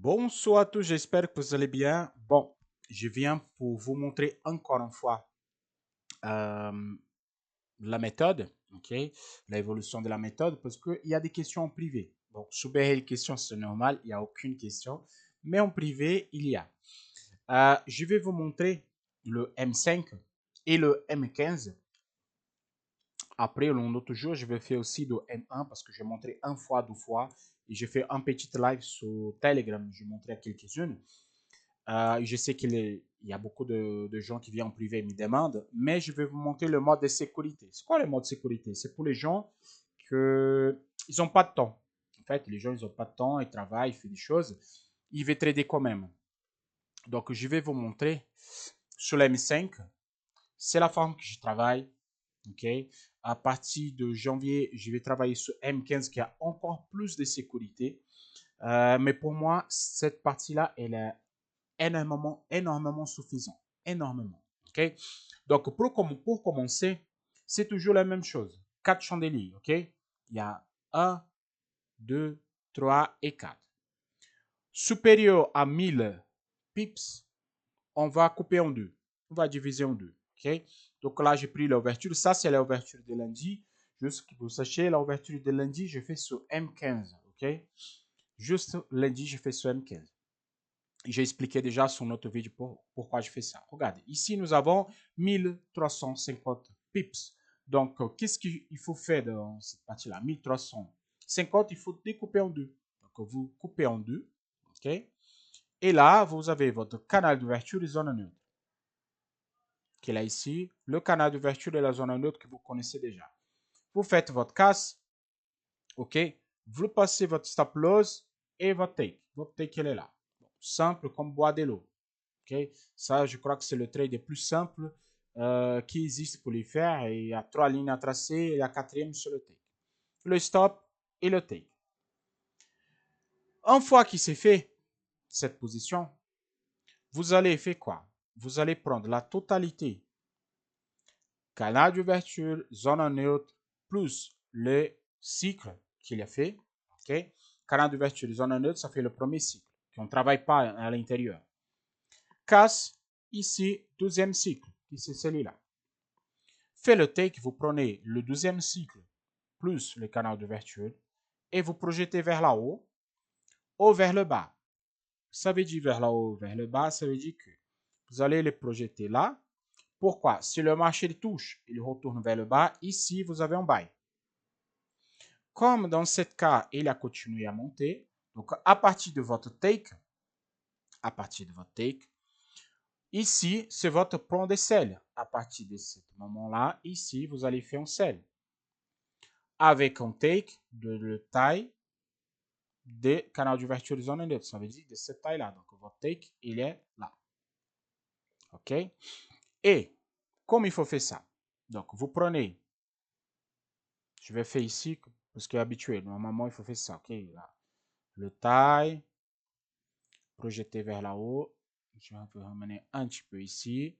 Bonsoir à tous, j'espère que vous allez bien. Bon, je viens pour vous montrer encore une fois euh, la méthode, ok, l'évolution de la méthode, parce qu'il y a des questions en privé. Bon, sous les questions, c'est normal, il n'y a aucune question, mais en privé, il y a. Je vais vous montrer le M5 et le M15. Après, l'autre jour, je vais faire aussi le M1 parce que j'ai montré une fois, deux fois, et j'ai fait un petit live sur Telegram, je montrais quelques-unes. Je sais qu'il y a beaucoup de gens qui viennent en privé et me demandent, mais je vais vous montrer le mode de sécurité. C'est quoi le mode de sécurité? C'est pour les gens qui n'ont pas de temps. En fait, les gens, ils n'ont pas de temps, ils travaillent, ils font des choses. Ils veulent trader quand même. Donc, je vais vous montrer sur la M5. C'est la forme que je travaille. OK? À partir de janvier, je vais travailler sur M15 qui a encore plus de sécurité. Mais pour moi, cette partie-là, elle est énormément suffisant. Énormément. OK? Donc, pour commencer, c'est toujours la même chose. 4 chandeliers. OK? Il y a 1, 2, 3 et 4. Supérieur à 1000 pips, on va couper en deux. On va diviser en deux. OK? Donc là, j'ai pris l'ouverture. Ça, c'est l'ouverture de lundi. Juste que vous sachiez, l'ouverture de lundi, je fais sur M15. OK? Juste lundi, je fais sur M15. J'ai expliqué déjà sur notre vidéo pourquoi je fais ça. Regardez, ici, nous avons 1350 pips. Donc, qu'est-ce qu'il faut faire dans cette partie-là? 1350, il faut découper en deux. Donc, vous coupez en deux. OK? Et là, vous avez votre canal d'ouverture et zone neutre. Qui est là ici, le canal d'ouverture de la zone neutre que vous connaissez déjà. Vous faites votre casse. OK? Vous passez votre stop loss et votre take. Votre take, elle est là. Bon, simple comme boire de l'eau. Okay? Ça, je crois que c'est le trade le plus simple qui existe pour les faire. Et il y a 3 lignes à tracer et la quatrième sur le take. Le stop et le take. Une fois qu'il s'est fait cette position, vous allez faire quoi? Vous allez prendre la totalité canal d'ouverture, zone neutre, plus le cycle qu'il a fait. Okay? Canal d'ouverture, zone neutre, ça fait le premier cycle, qu'on ne travaille pas à l'intérieur. Casse, ici, deuxième cycle, qui c'est celui-là. Fait le take, vous prenez le deuxième cycle plus le canal d'ouverture et vous projetez vers là haut ou vers le bas. Ça veut dire vers là haut, vers le bas, ça veut dire que vous allez les projeter là. Pourquoi? Si le marché touche, il retourne vers le bas. Ici, vous avez un buy. Comme dans ce cas, il a continué à monter. Donc, à partir de votre take, ici, c'est votre plan de sell. À partir de ce moment-là, ici, vous allez faire un sell. Avec un take de taille des canaux d'ouverture de zone neutre. Ça veut dire de cette taille-là. Donc, votre take, il est là. OK? Et, comme il faut faire ça? Donc, vous prenez, je vais faire ici, parce qu'il est habitué. Normalement, il faut faire ça. OK? Là. Le taille, projeté vers là-haut. Je vais ramener un petit peu ici.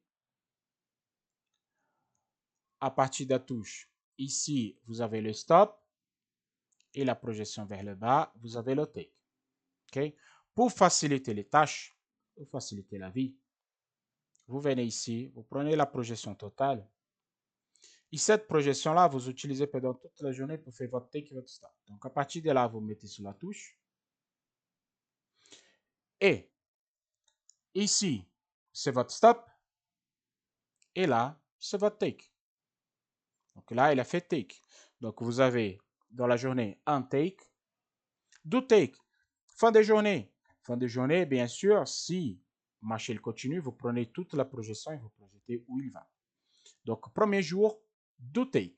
À partir de la touche, ici, vous avez le stop. Et la projection vers le bas, vous avez le take. OK? Pour faciliter les tâches, pour faciliter la vie, vous venez ici, vous prenez la projection totale. Et cette projection-là, vous utilisez pendant toute la journée pour faire votre take et votre stop. Donc, à partir de là, vous mettez sur la touche. Et ici, c'est votre stop. Et là, c'est votre take. Donc là, il a fait take. Donc, vous avez dans la journée un take, deux take. Fin de journée. Fin de journée, bien sûr, si le marché continue, vous prenez toute la projection et vous projetez où il va. Donc, premier jour, deux take.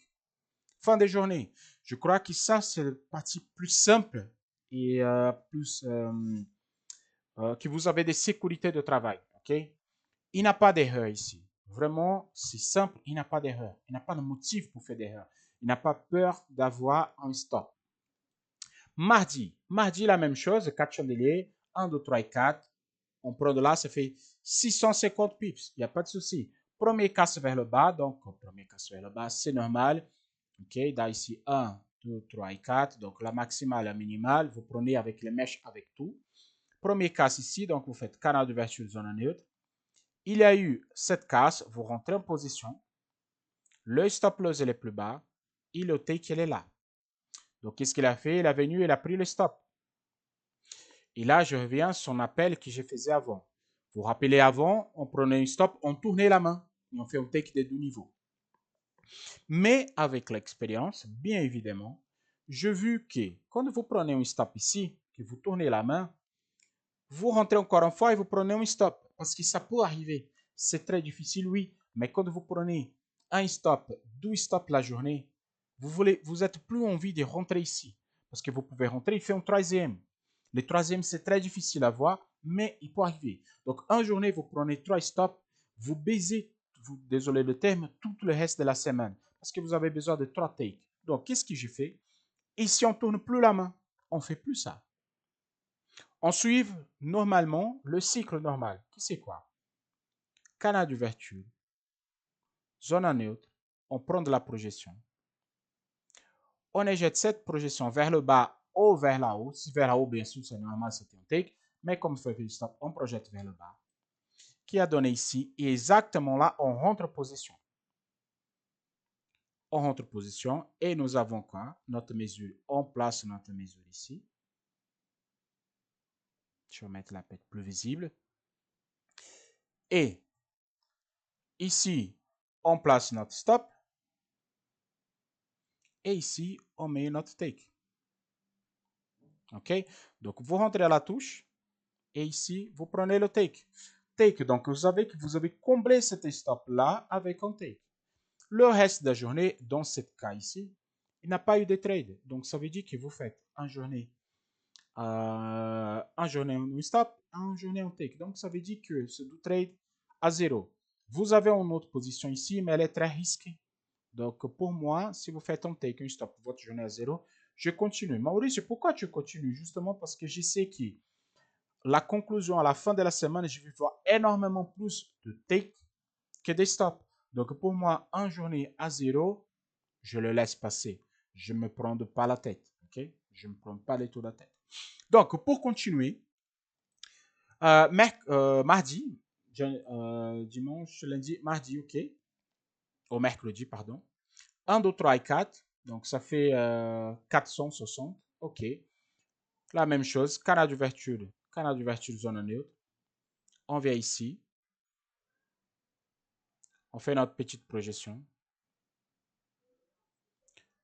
Fin de journée. Je crois que ça, c'est la partie plus simple et plus que vous avez des sécurités de travail. OK? Il n'y a pas d'erreur ici. Vraiment, c'est simple, il n'y a pas d'erreur. Il n'y a pas de motif pour faire d'erreur. Il n'a pas peur d'avoir un stop. Mardi, la même chose, 4 chandeliers, 1, 2, 3 et 4. On prend de là, ça fait 650 pips. Il n'y a pas de souci. Premier casse vers le bas, donc premier casse vers le bas, c'est normal. OK, là ici 1, 2, 3 et 4. Donc la maximale, la minimale, vous prenez avec les mèches, avec tout. Premier casse ici, donc vous faites canal d'ouverture, zone neutre. Il y a eu cette casse, vous rentrez en position. Le stop loss est plus bas et le take il est là. Donc qu'est-ce qu'il a fait? Il est venu, il a pris le stop. Et là, je reviens sur son appel que je faisais avant. Vous vous rappelez avant, on prenait un stop, on tournait la main et on fait un take des deux niveaux. Mais avec l'expérience, bien évidemment, j'ai vu que quand vous prenez un stop ici, que vous tournez la main, vous rentrez encore une fois et vous prenez un stop. Parce que ça peut arriver. C'est très difficile, oui. Mais quand vous prenez un stop, 2 stops la journée, vous êtes plus envie de rentrer ici. Parce que vous pouvez rentrer et faire un troisième. Le troisième, c'est très difficile à voir, mais il peut arriver. Donc, en journée, vous prenez 3 stops, vous baisez, désolé le terme, tout le reste de la semaine. Parce que vous avez besoin de 3 takes. Donc, qu'est-ce que j'ai fait? Ici, on ne tourne plus la main. On ne fait plus ça. On suit normalement le cycle normal. Qui c'est quoi? Canal d'ouverture, zone neutre, on prend de la projection. On éjecte cette projection vers le bas ou vers la haut. Si vers la haut, bien sûr, c'est normal, c'est un take. Mais comme fait le stop, on projette vers le bas. Qui a donné ici, et exactement là, on rentre en position. On rentre en position et nous avons quoi? Notre mesure, on place notre mesure ici. Je vais mettre la pète plus visible. Et ici, on place notre stop. Et ici, on met notre take. OK? Donc, vous rentrez à la touche. Et ici, vous prenez le take. Take, donc vous savez que vous avez comblé cet stop-là avec un take. Le reste de la journée, dans ce cas ici, il n'a pas eu de trade. Donc, ça veut dire que vous faites en journée un stop, en journée un take. Donc, ça veut dire que ce trade à zéro. Vous avez une autre position ici, mais elle est très risquée. Donc, pour moi, si vous faites un take, un stop, votre journée à zéro, je continue. Maurice, pourquoi tu continues? Justement parce que je sais que la conclusion à la fin de la semaine, je vais voir énormément plus de take que des stops. Donc, pour moi, en journée à zéro, je le laisse passer. Je ne me prends pas la tête. Okay? Je ne me prends pas les tours de la tête. Donc, pour continuer, mardi, dimanche, lundi, mardi, ok. Au mercredi, pardon. 1, 2, 3 et 4. Donc, ça fait 460. OK. La même chose. Canal d'ouverture, zone neutre. On vient ici. On fait notre petite projection.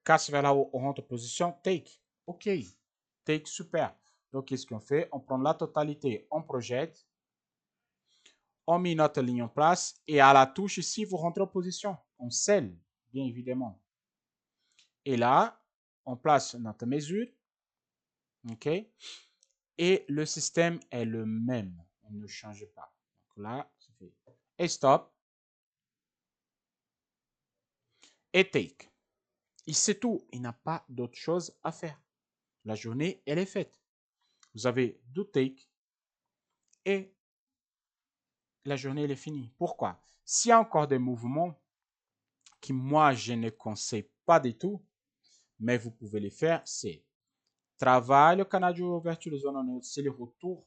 Casse vers là-haut, on rentre en position. Take. OK. Take, super. Donc, qu'est-ce qu'on fait? On prend la totalité, on projette. On met notre ligne en place. Et à la touche ici, vous rentrez en position. On scelle, bien évidemment. Et là, on place notre mesure. OK? Et le système est le même. On ne change pas. Donc là, ça fait et stop et take. Et c'est tout. Il n'a pas d'autre chose à faire. La journée, elle est faite. Vous avez deux take et la journée, elle est finie. Pourquoi? S'il y a encore des mouvements que moi, je ne conseille pas du tout, mais vous pouvez les faire, c'est travail au canal d'ouverture de zone neutre, c'est le retour.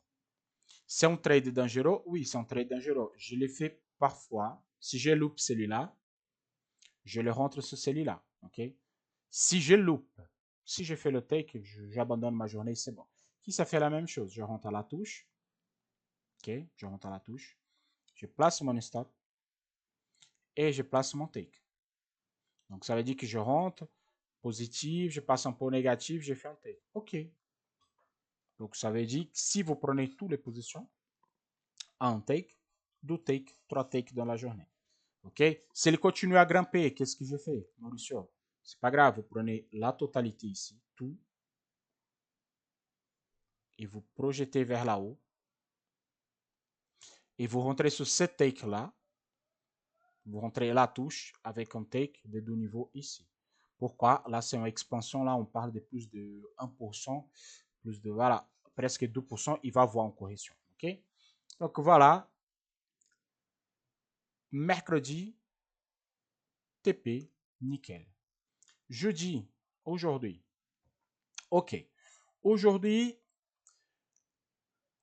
C'est un trade dangereux? Oui, c'est un trade dangereux. Je le fais parfois. Si je loupe celui-là, je le rentre sur celui-là. OK? Si je loupe, si je fais le take, j'abandonne ma journée, c'est bon. Qui ça fait la même chose? Je rentre à la touche. OK? Je rentre à la touche. Je place mon stop et je place mon take. Donc, ça veut dire que je rentre positif, je passe en pot négatif, je fais un take. OK. Donc, ça veut dire que si vous prenez toutes les positions, un take, deux take, trois take dans la journée. OK? S'il continue à grimper, qu'est-ce que je fais, Mauricio? C'est pas grave, vous prenez la totalité ici, tout, et vous projetez vers là-haut, et vous rentrez sur cette take-là, vous rentrez la touche avec un take de deux niveaux ici. Pourquoi? Là, c'est une expansion, là, on parle de plus de 1%, plus de, voilà, presque 2%, il va avoir une correction. OK? Donc, voilà, mercredi, TP, nickel. Jeudi, aujourd'hui, OK. Aujourd'hui,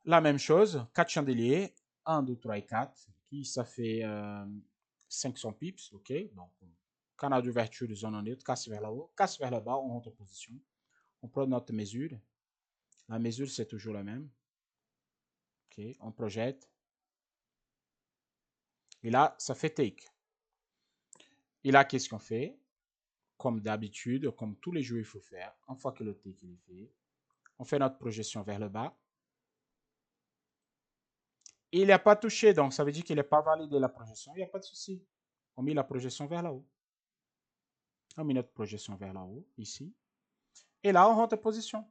La même chose, 4 chandeliers, 1, 2, 3 et 4, qui ça fait 500 pips, ok. Donc, canal d'ouverture de zone en neutre, casse vers le haut, casse vers le bas, on rentre en position. On prend notre mesure. La mesure, c'est toujours la même. Ok, on projette. Et là, ça fait take. Et là, qu'est-ce qu'on fait? Comme d'habitude, comme tous les jours, il faut faire, une fois que le take est fait, on fait notre projection vers le bas. Et il n'a pas touché, donc ça veut dire qu'il n'est pas validé la projection. Il n'y a pas de souci. On met la projection vers là-haut. On met notre projection vers là-haut, ici. Et là, on rentre en position.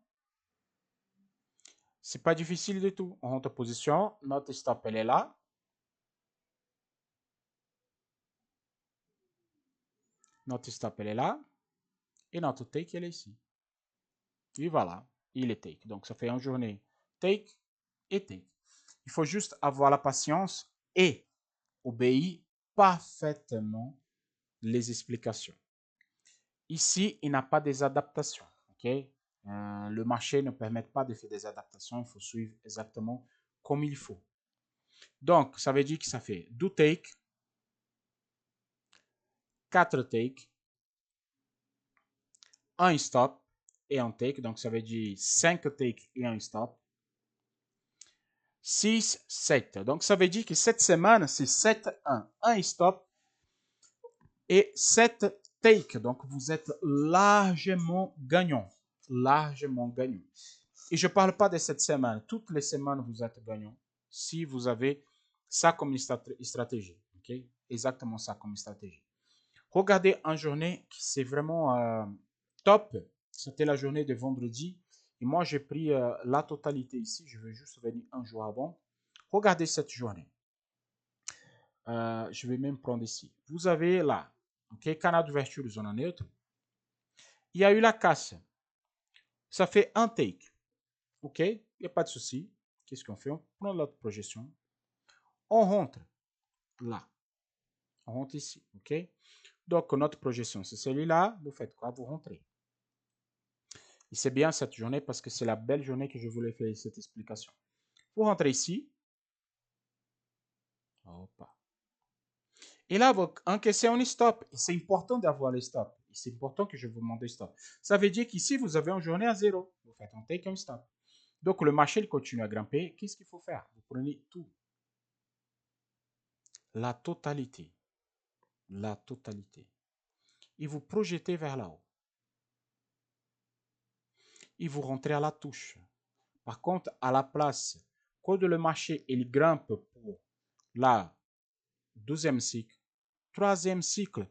C'est pas difficile du tout. On rentre en position. Notre stop, elle est là. Notre stop, elle est là. Et notre take, elle est ici. Et voilà, il est take. Donc, ça fait une journée take et take. Il faut juste avoir la patience et obéir parfaitement les explications. Ici, il n'y a pas des adaptations. Okay? Le marché ne permet pas de faire des adaptations. Il faut suivre exactement comme il faut. Donc, ça veut dire que ça fait 2 take, 4 take, 1 stop et un take. Donc, ça veut dire 5 take et 1 stop. 6, 7. Donc, ça veut dire que cette semaine, c'est 7, 1. 1 stop et 7 take. Donc, vous êtes largement gagnant. Largement gagnant. Et je ne parle pas de cette semaine. Toutes les semaines, vous êtes gagnant. Si vous avez ça comme stratégie. Okay? Exactement ça comme stratégie. Regardez en journée, c'est vraiment top. C'était la journée de vendredi. Et moi, j'ai pris la totalité ici. Je vais juste venir un jour avant. Regardez cette journée. Je vais même prendre ici. Vous avez là, ok, canal d'ouverture de zone neutre. Il y a eu la casse. Ça fait un take. Ok, il n'y a pas de souci. Qu'est-ce qu'on fait? On prend notre projection. On rentre là. On rentre ici. Ok. Donc, notre projection, c'est celui-là. Vous faites quoi? Vous rentrez. Et c'est bien cette journée parce que c'est la belle journée que je voulais faire cette explication. Vous rentrez ici. Opa. Et là, vous encaissez un stop. Et c'est important d'avoir le stop. Et c'est important que je vous demande le stop. Ça veut dire qu'ici, vous avez une journée à zéro. Vous faites un take, un stop. Donc, le marché il continue à grimper. Qu'est-ce qu'il faut faire? Vous prenez tout. La totalité. La totalité. Et vous projetez vers là-haut. Et vous rentrez à la touche. Par contre, à la place, quand le marché il grimpe pour la deuxième cycle, troisième cycle,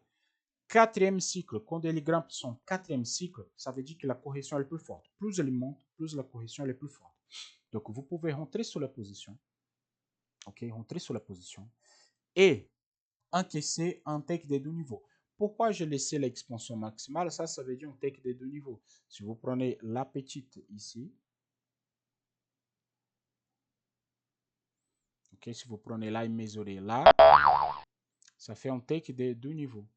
quatrième cycle, quand il grimpe son quatrième cycle, ça veut dire que la correction est plus forte. Plus elle monte, plus la correction est plus forte. Donc, vous pouvez rentrer sur la position. OK, rentrer sur la position et encaisser un take des deux niveaux. Pourquoi j'ai laissé l'expansion maximale? Ça veut dire un take des deux niveaux. Si vous prenez la petite ici, ok, si vous prenez là et mesurez là, ça fait un take de deux niveaux.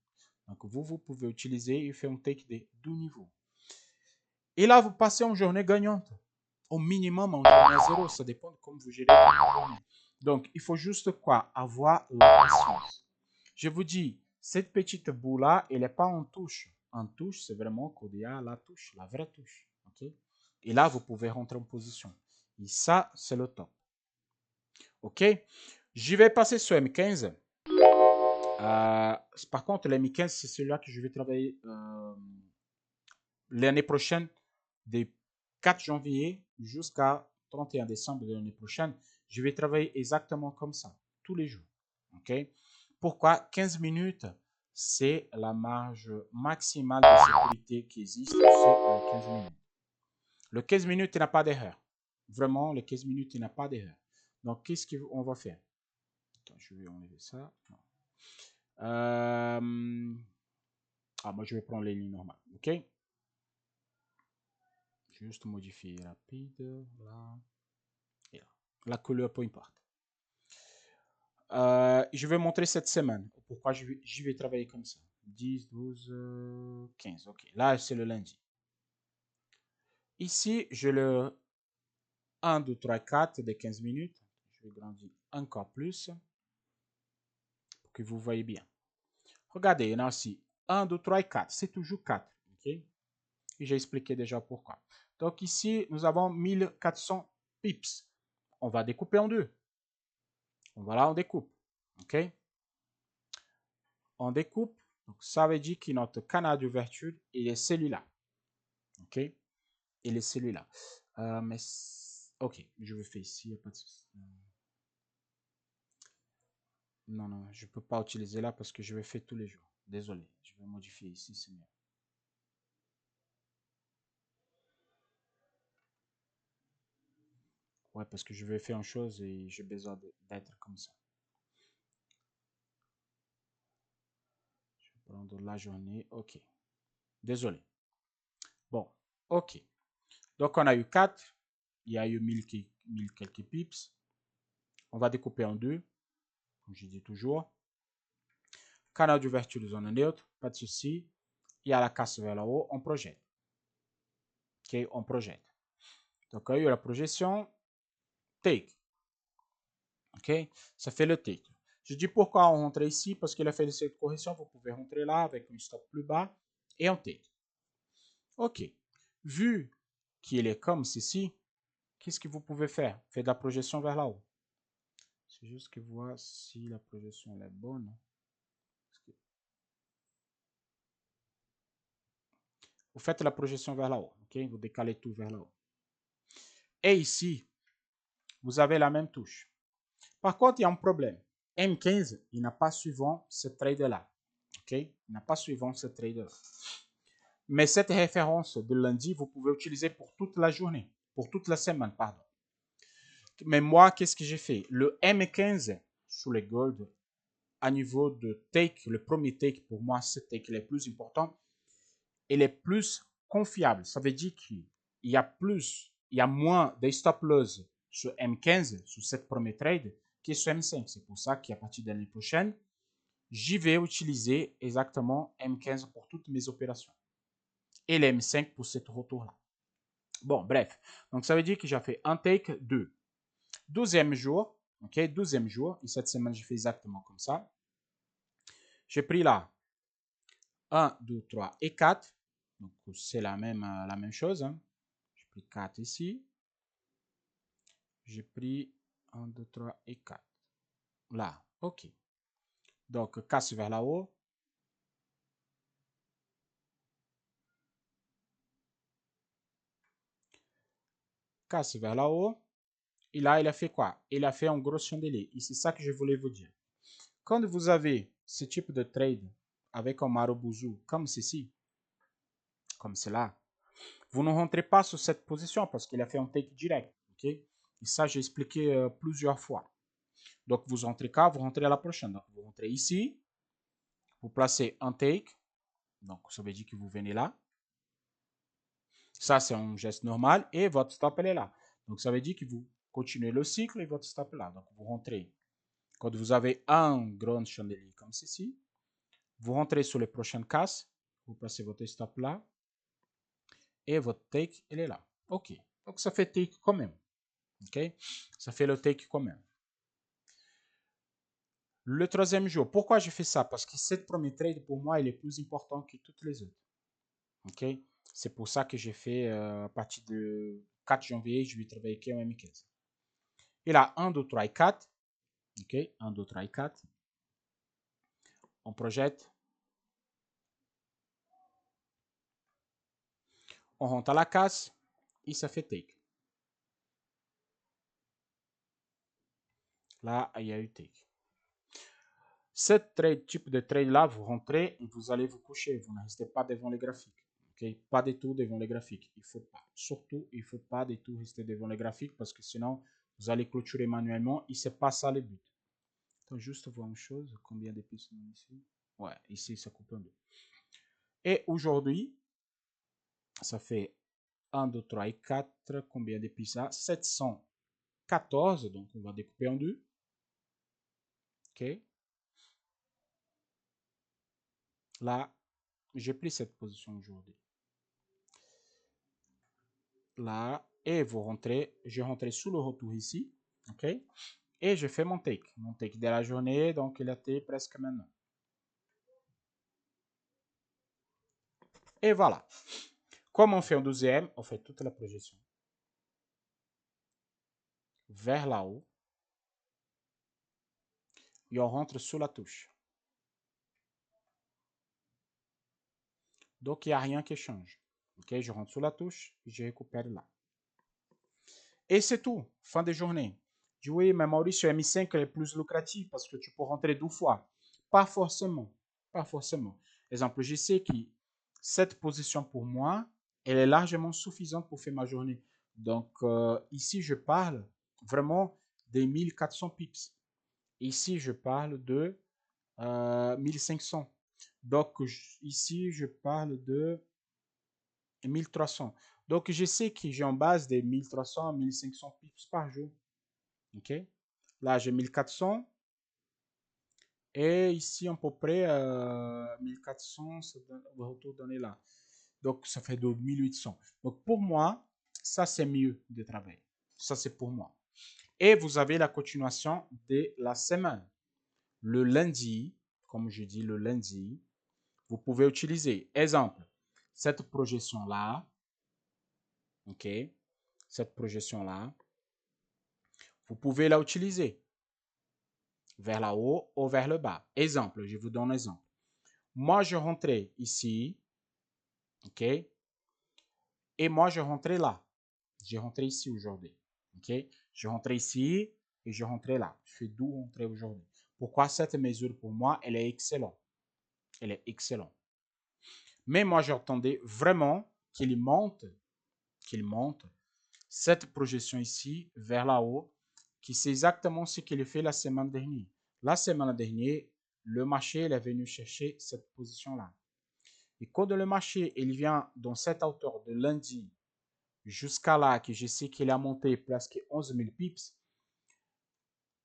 Donc, vous pouvez utiliser et faire un take de deux niveaux. Et là, vous passez en journée gagnante. Au minimum, en journée à zéro. Ça dépend de comment vous gérez votre journée. Donc, il faut juste quoi? Avoir la patience. Je vous dis, cette petite boule-là, elle n'est pas en touche. En touche, c'est vraiment qu'il y a la touche, la vraie touche. Okay? Et là, vous pouvez rentrer en position. Et ça, c'est le top. OK? Je vais passer sur M15. Par contre, le M15, c'est celui-là que je vais travailler l'année prochaine, de 4 janvier jusqu'à 31 décembre de l'année prochaine. Je vais travailler exactement comme ça, tous les jours. OK? Pourquoi? 15 minutes, c'est la marge maximale de sécurité qui existe, c'est 15 minutes. Le 15 minutes, il n'a pas d'erreur. Vraiment, le 15 minutes, il n'a pas d'erreur. Donc, qu'est-ce qu'on va faire? Attends, je vais enlever ça. Moi, je vais prendre les lignes normales. OK? Juste modifier rapide. Là. Et là. La couleur, peu importe. Je vais montrer cette semaine. Pourquoi je vais travailler comme ça. 10, 12, 15. OK. Là, c'est le lundi. Ici, je le 1, 2, 3, 4 des 15 minutes. Je vais grandir encore plus pour que vous voyez bien. Regardez, il y en a aussi 1, 2, 3 et 4. C'est toujours 4. Okay? Et j'ai expliqué déjà pourquoi. Donc ici, nous avons 1400 pips. On va découper en deux. Voilà, on découpe. OK? On découpe. Donc ça veut dire que notre canal d'ouverture, il est celui-là. OK? Il est celui-là. OK, je vais faire ici. Y a pas de souci. Non, non, je ne peux pas utiliser là parce que je vais faire tous les jours. Désolé, je vais modifier ici, c'est mieux. Ouais, parce que je vais faire une chose et j'ai besoin d'être comme ça. Je vais prendre la journée. OK. Désolé. Bon, OK. Donc, on a eu 4. Il y a eu 1000 quelques pips. On va découper en deux, comme je dis toujours. Canal d'ouverture de zone neutre, pas de souci. Il y a la casse vers le haut, on projette. OK, on projette. Donc, il y a eu la projection, take. OK, ça fait le take. Je dis pourquoi on rentre ici, parce qu'il a fait cette correction, vous pouvez rentrer là avec une stop plus bas et on take. OK, vu qu'il est comme ceci, qu'est-ce que vous pouvez faire? Faites de la projection vers là-haut. C'est juste que voir si la projection est bonne. Vous faites la projection vers là-haut. Okay? Vous décalez tout vers là-haut. Et ici, vous avez la même touche. Par contre, il y a un problème. M15, il n'a pas suivant ce trade-là. Okay? Il n'a pas suivant ce trade-là. Mais cette référence de lundi, vous pouvez utiliser pour toute la journée, pour toute la semaine, pardon. Mais moi, qu'est-ce que j'ai fait? Le M15 sur les gold, à niveau de take, le premier take, pour moi, c'est take le plus important, il est plus confiable. Ça veut dire qu'il y a plus, il y a moins de stop loss sur M15, sur cette première trade, que sur M5. C'est pour ça qu'à partir de l'année prochaine, j'y vais utiliser exactement M15 pour toutes mes opérations. Et le M5 pour ce retour-là. Bon, bref. Donc, ça veut dire que j'ai fait un take, 2. 12e jour, ok, 12e jour, et cette semaine, j'ai fait exactement comme ça. J'ai pris là 1, 2, 3 et 4. Donc, c'est la même chose. Hein. J'ai pris 4 ici. J'ai pris 1, 2, 3 et 4. Là, ok. Donc, casse vers là-haut. Casse vers là-haut. Et là, il a fait quoi? Il a fait un gros chandelier. Et c'est ça que je voulais vous dire. Quand vous avez ce type de trade avec un marobouzou comme ceci, comme cela, vous ne rentrez pas sur cette position parce qu'il a fait un take direct. Okay? Et ça, j'ai expliqué plusieurs fois. Donc, vous entrez quand? Vous rentrez à la prochaine. Donc, vous rentrez ici. Vous placez un take. Donc, ça veut dire que vous venez là. Ça, c'est un geste normal. Et votre stop, elle est là. Donc, ça veut dire que vous continuez le cycle et votre stop est là. Donc, vous rentrez. Quand vous avez un grand chandelier comme ceci, vous rentrez sur les prochaines cases. Vous placez votre stop là. Et votre take, elle est là. OK. Donc, ça fait take quand même. OK? Ça fait le take quand même. Le troisième jour, pourquoi je fais ça? Parce que cette première trade, pour moi, il est plus important que toutes les autres. OK? C'est pour ça que j'ai fait à partir du 4 janvier, je vais travailler avec M15. Et là, 1, 2, 3 et 4. OK? 1, 2, 3 et 4. On projette. On rentre à la casse. Et ça fait take. Là, il y a eu take. Cette type de trade-là, vous rentrez et vous allez vous coucher. Vous ne restez pas devant les graphiques. Okay? Pas du tout devant les graphiques. Il faut pas. Surtout, il ne faut pas du tout rester devant les graphiques parce que sinon, vous allez clôturer manuellement et ce n'est pas ça le but. Donc, juste voir une chose. Combien d'épices on a ici? Ouais, ici, ça coupe un peu. Et aujourd'hui, ça fait 1, 2, 3 et 4. Combien d'épices ça? 714. Donc, on va découper en deux. OK? Là, j'ai pris cette position aujourd'hui. Là, et vous rentrez, je rentre sous le retour ici, ok, et je fais mon take de la journée, donc il était presque maintenant. Et voilà. Comme on fait en deuxième, on fait toute la projection vers là-haut et on rentre sous la touche. Donc, il n'y a rien qui change. Ok, je rentre sous la touche et je récupère là. Et c'est tout. Fin de journée. Je dis oui, mais Maurice, sur MI5 est plus lucratif parce que tu peux rentrer 2 fois. Pas forcément. Pas forcément. Exemple, je sais que cette position pour moi, elle est largement suffisante pour faire ma journée. Donc, ici, je parle vraiment des 1400 pips. Ici, je parle de 1500. Donc, ici, je parle de 1300. Donc, je sais que j'ai en base des 1300 à 1500 pips par jour. OK? Là, j'ai 1400. Et ici, à peu près 1400, ça va retourner là. Donc, ça fait de 1800. Donc, pour moi, ça, c'est mieux de travailler. Ça, c'est pour moi. Et vous avez la continuation de la semaine. Le lundi, comme je dis, le lundi, vous pouvez utiliser, exemple, cette projection-là, ok, cette projection-là, vous pouvez la utiliser vers le haut ou vers le bas. Exemple, je vous donne un exemple. Moi, je rentrais ici, ok, et moi, je rentrais là. J'ai rentré ici aujourd'hui, ok. Je rentrais ici et je rentrais là. Je fais d'où rentrer aujourd'hui. Pourquoi cette mesure, pour moi, elle est excellente. Elle est excellente. Mais moi, j'attendais vraiment qu'il monte cette projection ici vers là-haut, qui c'est exactement ce qu'il a fait la semaine dernière. La semaine dernière, le marché est venu chercher cette position-là. Et quand le marché il vient dans cette hauteur de lundi jusqu'à là, que je sais qu'il a monté presque 11 000 pips,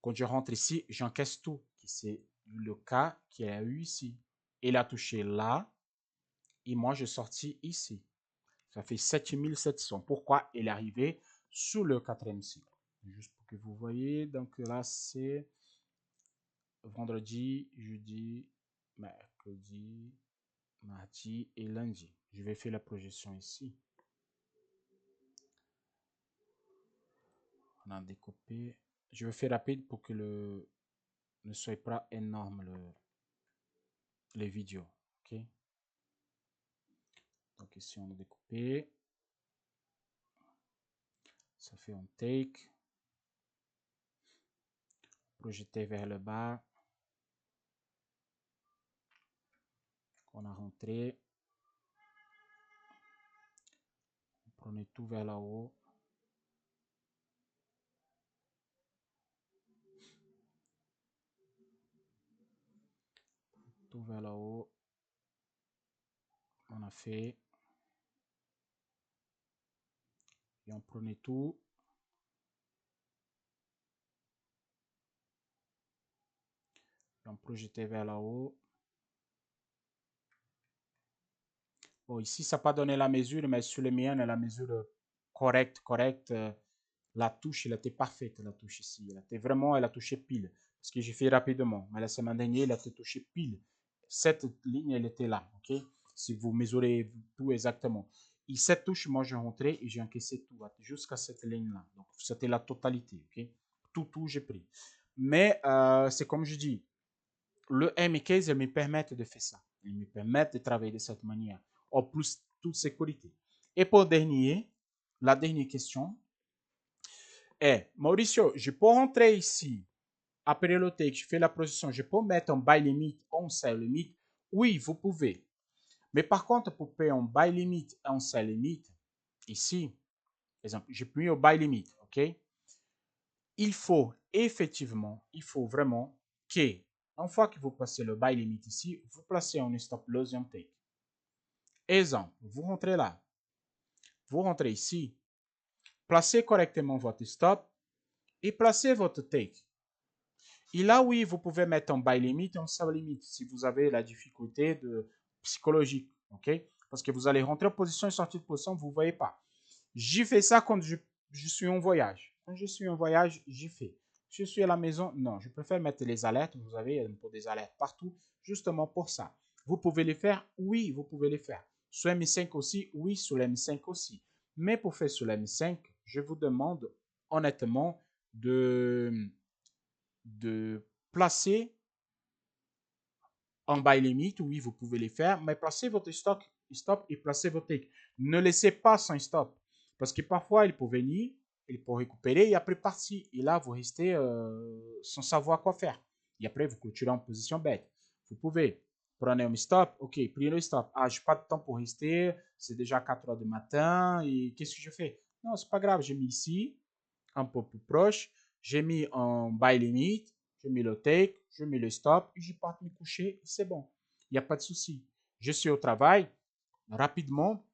quand je rentre ici, j'encaisse tout. C'est le cas qu'il a eu ici. Il a touché là, et moi, je sorti ici. Ça fait 7700. Pourquoi il est arrivé sous le 4e cycle? Juste pour que vous voyez. Donc là, c'est vendredi, jeudi, mercredi, mardi et lundi. Je vais faire la projection ici. On a découpé. Je vais faire rapide pour que ne soit pas énorme les vidéos. Ok. Donc ici, on a découpé. Ça fait un take. Projeté vers le bas. On a rentré. Prenez tout vers là haut. Tout vers là haut. On a fait. Et on prenait tout. Et on projetait vers là haut. Bon, ici, ça n'a pas donné la mesure, mais sur les miennes, la mesure correcte. La touche, elle était parfaite, la touche ici. Elle était vraiment, elle a touché pile. Parce que j'ai fait rapidement. Mais la semaine dernière, elle a touché pile. Cette ligne, elle était là, ok? Si vous mesurez tout exactement. Et cette touche, moi, j'ai rentré et j'ai encaissé tout jusqu'à cette ligne-là. Donc, c'était la totalité, ok? Tout, j'ai pris. Mais, c'est comme je dis, le MK, ils me permettent de faire ça. Ils me permettent de travailler de cette manière. En plus, toute sécurité. Et pour la dernière question est, Mauricio, je peux rentrer ici, après le take, je fais la position, je peux mettre un buy limit, un sell limit? Oui, vous pouvez. Mais par contre, pour payer un buy limit et un sell limit, ici, par exemple, j'ai pris un buy limit, ok? Il faut vraiment que, une fois que vous placez le buy limit ici, vous placez un stop loss et un take. Exemple, vous rentrez là, vous rentrez ici, placez correctement votre stop et placez votre take. Et là, oui, vous pouvez mettre un buy limit et un sell limit si vous avez la difficulté psychologique, ok? Parce que vous allez rentrer en position et sortir de position, vous ne voyez pas. J'ai fait ça quand je je suis en voyage. Quand je suis en voyage, j'y fais. Je suis à la maison, non, je préfère mettre les alertes. Vous avez pour des alertes partout, justement pour ça. Vous pouvez les faire? Oui, vous pouvez les faire. Sur M5 aussi? Oui, sur M5 aussi. Mais pour faire sur M5, je vous demande honnêtement de placer en buy limit. Oui, vous pouvez les faire, mais placez votre stop et placez votre take. Ne laissez pas sans stop. Parce que parfois, il peut venir, il peut récupérer et après partir. Et là, vous restez sans savoir quoi faire. Et après, vous clôturez en position bête. Vous pouvez prendre un stop. Ok, prenez le stop. Ah, je n'ai pas de temps pour rester. C'est déjà 4 heures du matin. Et qu'est-ce que je fais? Non, c'est pas grave. J'ai mis ici, un peu plus proche. J'ai mis en buy limit. Je mets le take, je mets le stop, et je pars me coucher, c'est bon. Il n'y a pas de souci. Je suis au travail, rapidement,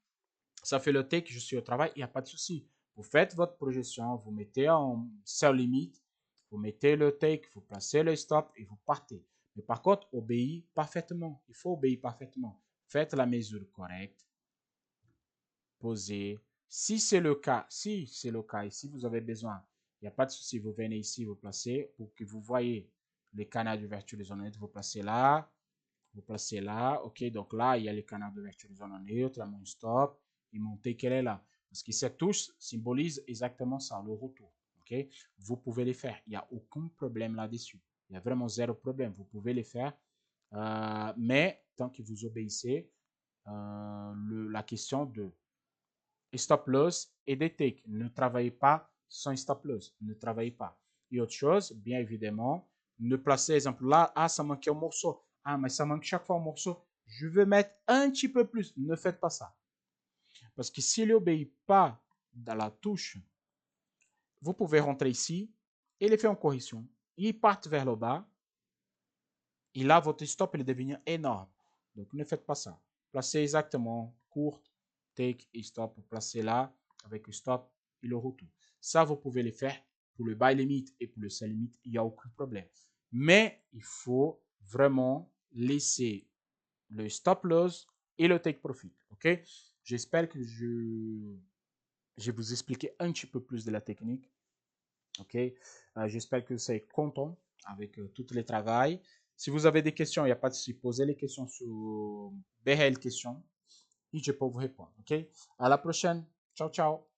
ça fait le take, je suis au travail, il n'y a pas de souci. Vous faites votre projection, vous mettez en sell limit, vous mettez le take, vous placez le stop et vous partez. Mais par contre, obéissez parfaitement. Il faut obéir parfaitement. Faites la mesure correcte, posez. Si c'est le cas, et si vous avez besoin, il n'y a pas de souci, vous venez ici, vous placez pour que vous voyez les canaux d'ouverture de zone neutre, vous placez là, ok, donc là, il y a les canaux d'ouverture de zone neutre, la mon stop, et montez qu'elle est là. Parce que cette touche symbolise exactement ça, le retour, ok. Vous pouvez les faire, il n'y a aucun problème là-dessus. Il y a vraiment zéro problème, vous pouvez les faire, mais tant que vous obéissez, la question de stop loss et des takes. Ne travaillez pas sans stop loss. Ne travaillez pas. Et autre chose, bien évidemment, ne placez, exemple, là, ah, ça manquait un morceau. Ah, mais ça manque chaque fois un morceau. Je veux mettre un petit peu plus. Ne faites pas ça. Parce que s'il n'obéit pas dans la touche, vous pouvez rentrer ici et les faire en correction. Ils partent vers le bas. Et là, votre stop il devient énorme. Donc, ne faites pas ça. Placez exactement courte, take et stop. Placez là avec le stop et le retour. Ça, vous pouvez le faire pour le buy limit et pour le sell limit. Il n'y a aucun problème. Mais il faut vraiment laisser le stop loss et le take profit. OK? J'espère que je vous expliqué un petit peu plus de la technique. OK? J'espère que vous êtes content avec tout le travail. Si vous avez des questions, il n'y a pas de souci. Posez les questions sur BRL Questions et je peux vous répondre. OK? À la prochaine. Ciao, ciao.